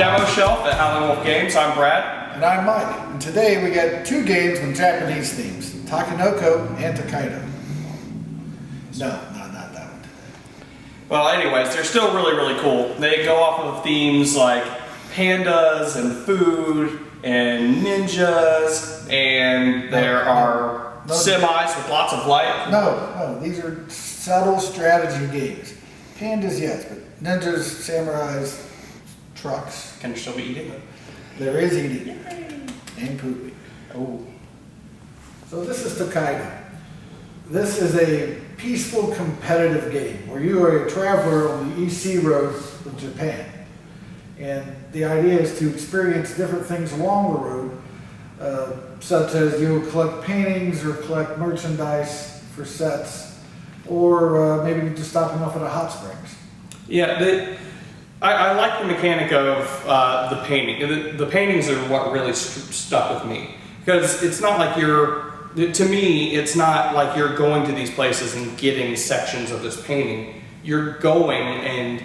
Demo Shelf at Howling Wolf Games. I'm Brad. And I'm Mike. And today we got two games with Japanese themes, Takenoko and Tokaido. No, not that one today. Well, anyways, they're still really cool. They go off of themes like pandas and food and ninjas, and there are semis with lots of light. No, these are subtle strategy games. Pandas, yes, but ninjas, samurais, trucks. Can you still be eating them? There is eating and pooping. Oh. So this is Tokaido. This is a peaceful competitive game where you are a traveler on the East Sea Road of Japan. And the idea is to experience different things along the road, such as you'll collect paintings or collect merchandise for sets, or maybe just stopping off at a hot springs. Yeah, I like the mechanic of the painting. The paintings are what really stuck with me, because it's not like to me, it's not like you're going to these places and getting sections of this painting. You're going and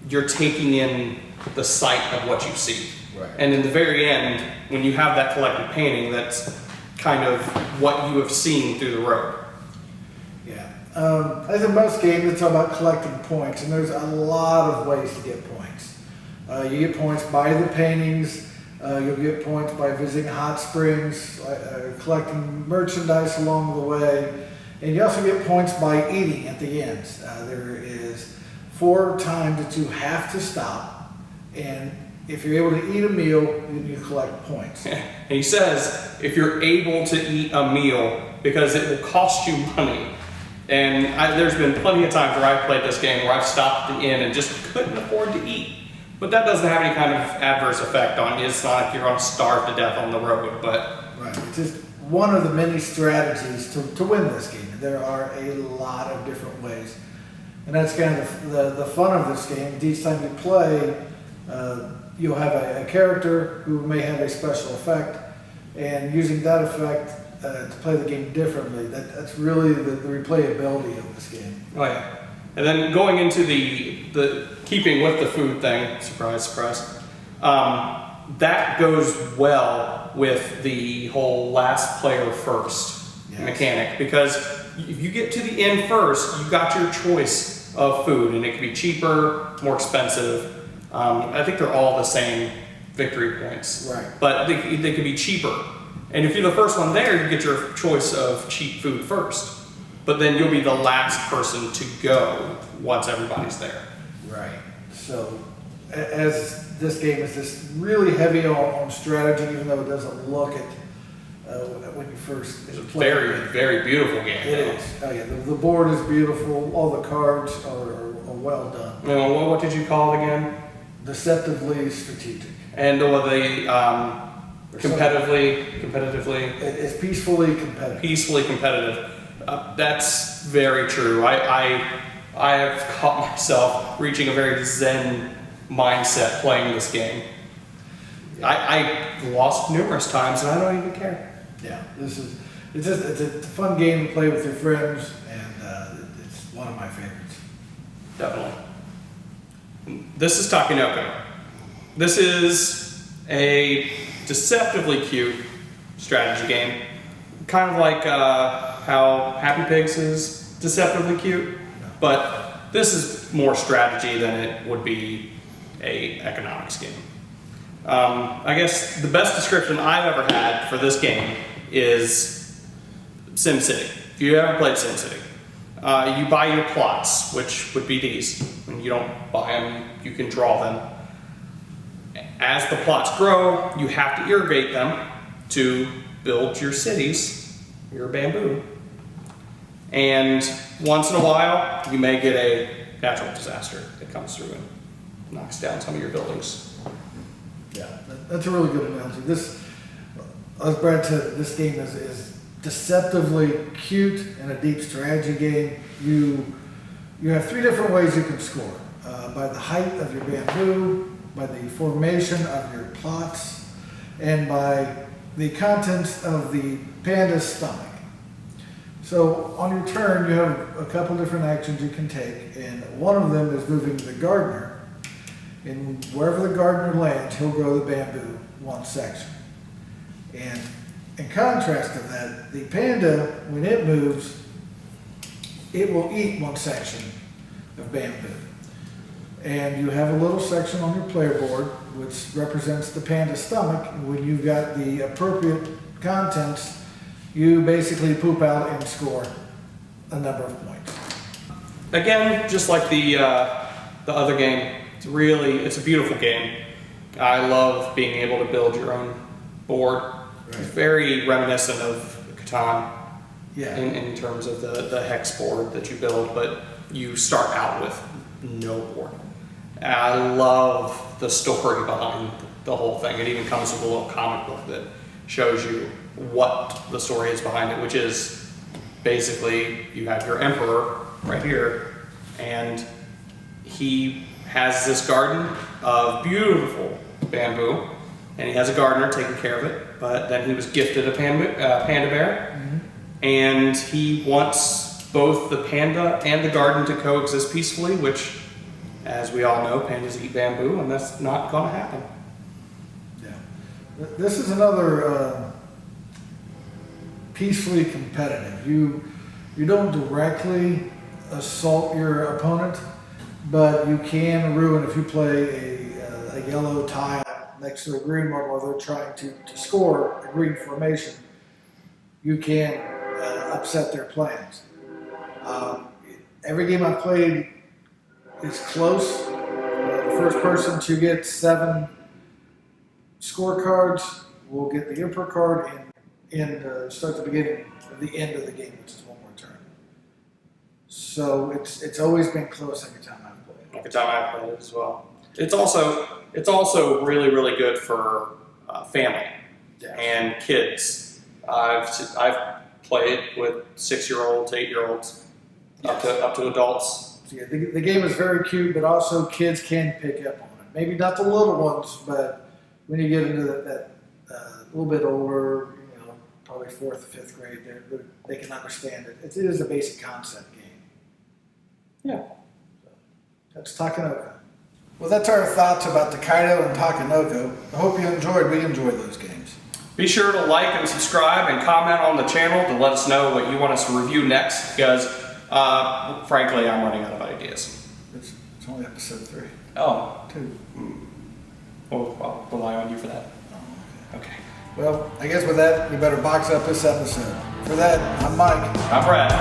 you're taking in the sight of what you see. Right. And in the very end, when you have that collected painting, that's kind of what you have seen through the road. Yeah. As in most games, it's all about collecting points, and there's a lot of ways to get points. You get points by the paintings, you'll get points by visiting hot springs, collecting merchandise along the way, and you also get points by eating at the end. There is 4 times that you have to stop, and if you're able to eat a meal, then you collect points. And he says, if you're able to eat a meal, because it will cost you money. And there's been plenty of times where I've played this game where I've stopped at the inn and just couldn't afford to eat. But that doesn't have any kind of adverse effect on you. It's not like you're going to starve to death on the road, but... Right, it's just one of the many strategies to win this game. There are a lot of different ways. And that's kind of the fun of this game. Each time you play, you'll have a character who may have a special effect, and using that effect to play the game differently. That's really the replayability of this game. Oh yeah. And then going into the keeping with the food thing, surprise, that goes well with the whole last player first mechanic, because if you get to the end first, you got your choice of food, and it can be cheaper, more expensive. I think they're all the same victory points, right? But they can be cheaper. And if you're the first one there, you get your choice of cheap food first. But then you'll be the last person to go once everybody's there. Right. So, as this game is just really heavy on strategy, even though it doesn't look it when you first play. It's a very beautiful game. It is. Oh yeah, the board is beautiful. All the cards are well done. What did you call it again? Deceptively strategic. And competitively. It's peacefully competitive. Peacefully competitive. That's very true. I have caught myself reaching a very zen mindset playing this game. I lost numerous times, and I don't even care. Yeah, it's a fun game to play with your friends, and it's one of my favorites. Definitely. This is Takenoko. This is a deceptively cute strategy game, kind of like how Happy Pigs is deceptively cute, but this is more strategy than it would be a economics game. I guess the best description I've ever had for this game is SimCity. If you ever played SimCity, you buy your plots, which would be these. When you don't buy them, you can draw them. As the plots grow, you have to irrigate them to build your cities, your bamboo. And once in a while, you may get a natural disaster that comes through and knocks down some of your buildings. Yeah, that's a really good analogy. This, as Brad said, this game is deceptively cute and a deep strategy game. You have 3 different ways you can score. By the height of your bamboo, by the formation of your plots, and by the contents of the panda's stomach. So on your turn, you have a couple different actions you can take, and one of them is moving the gardener. And wherever the gardener lands, he'll grow the bamboo one section. And in contrast to that, the panda, when it moves, it will eat one section of bamboo. And you have a little section on your player board, which represents the panda's stomach. And when you've got the appropriate contents, you basically poop out and score a number of points. Again, just like the other game, it's a beautiful game. I love being able to build your own board. Right. It's very reminiscent of Catan in terms of the hex board that you build, but you start out with no board. I love the story behind the whole thing. It even comes with a little comic book that shows you what the story is behind it, which is basically you have your emperor right here, and he has this garden of beautiful bamboo, and he has a gardener taking care of it, but then he was gifted a panda bear, and he wants both the panda and the garden to coexist peacefully, which, as we all know, pandas eat bamboo, and that's not going to happen. Yeah. This is another peacefully competitive. You don't directly assault your opponent, but you can ruin if you play a yellow tile next to a green one while they're trying to score a green formation. You can upset their plans. Every game I've played is close. The first person to get 7 scorecards will get the Emperor card and start the beginning of the end of the game, which is one more turn. So it's always been close every time I've played. Every time I've played it as well. It's also really, really good for family and kids. I've played with 6-year-olds, 8-year-olds, up to adults. So yeah, the game is very cute, but also kids can pick up on it. Maybe not the little ones, but when you get into that little bit older, probably 4th or 5th grade, they can understand it. It is a basic concept game. Yeah. So, that's Takenoko. Well, that's our thoughts about Tokaido and Takenoko. I hope you enjoyed. We enjoyed those games. Be sure to like and subscribe and comment on the channel to let us know what you want us to review next, because frankly, I'm running out of ideas. It's only episode 3. Oh. 2. Well, I'll rely on you for that. Oh, Okay. Well, I guess with that, we better box up this episode. For that, I'm Mike. I'm Brad.